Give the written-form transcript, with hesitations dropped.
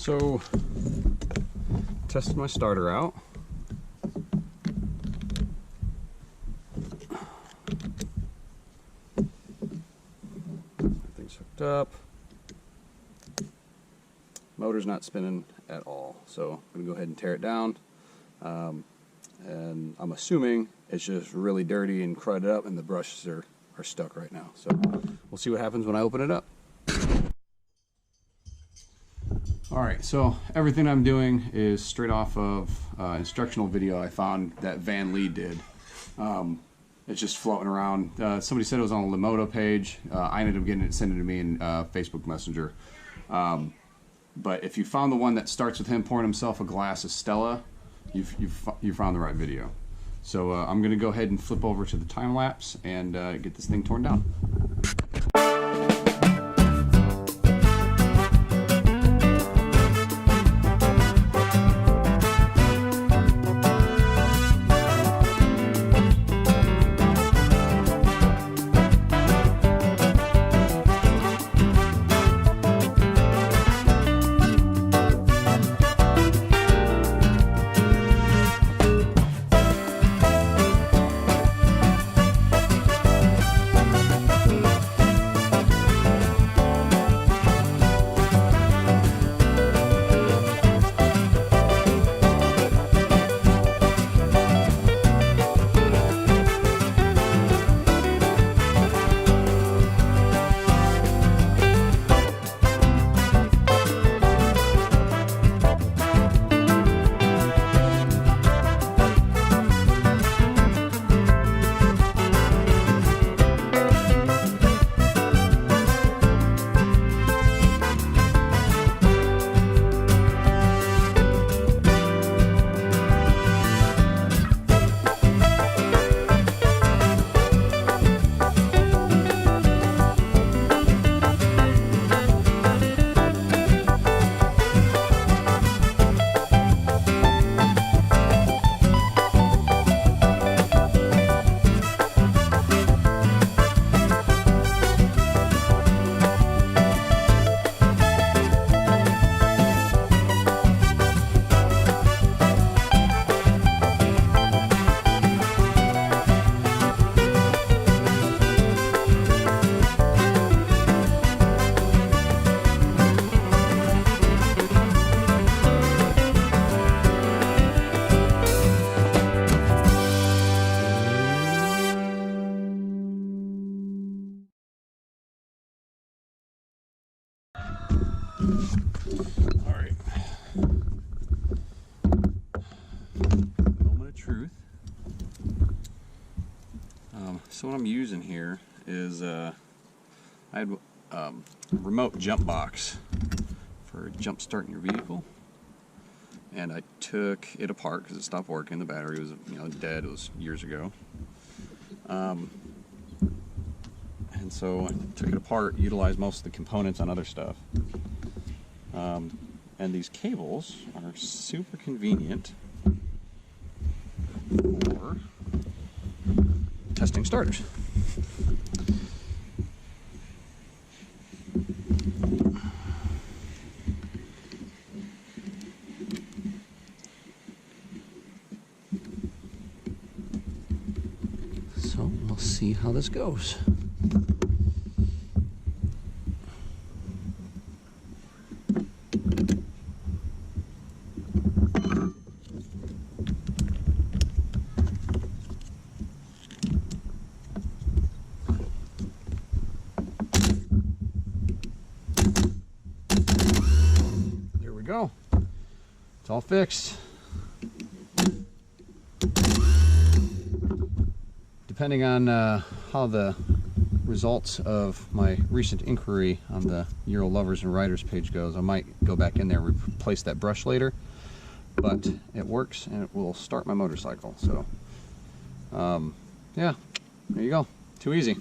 So, tested my starter out. Everything's hooked up. Motor's not spinning at all, so I'm going to go ahead and tear it down. And I'm assuming it's just really dirty and crudded up and the brushes are stuck right now. So we'll see what happens when I open it up. Alright, so everything I'm doing is straight off of instructional video I found that Van Lee did. It's just floating around. Somebody said it was on a Lamoto page. I ended up getting it, sending it to me in Facebook Messenger. But if you found the one that starts with him pouring himself a glass of Stella, you found the right video. So I'm going to go ahead and flip over to the time lapse and get this thing torn down. Alright. Moment of truth. So what I'm using here is I had a remote jump box for jump starting your vehicle, and I took it apart because it stopped working. The battery was dead. It was years ago. And so I took it apart, utilized most of the components on other stuff. And these cables are super convenient for testing starters. So we'll see how this goes. Go. It's all fixed. Depending on how the results of my recent inquiry on the Ural Lovers and Riders page goes, I might go back in there and replace that brush later, but it works and it will start my motorcycle. So yeah, there you go. Too easy.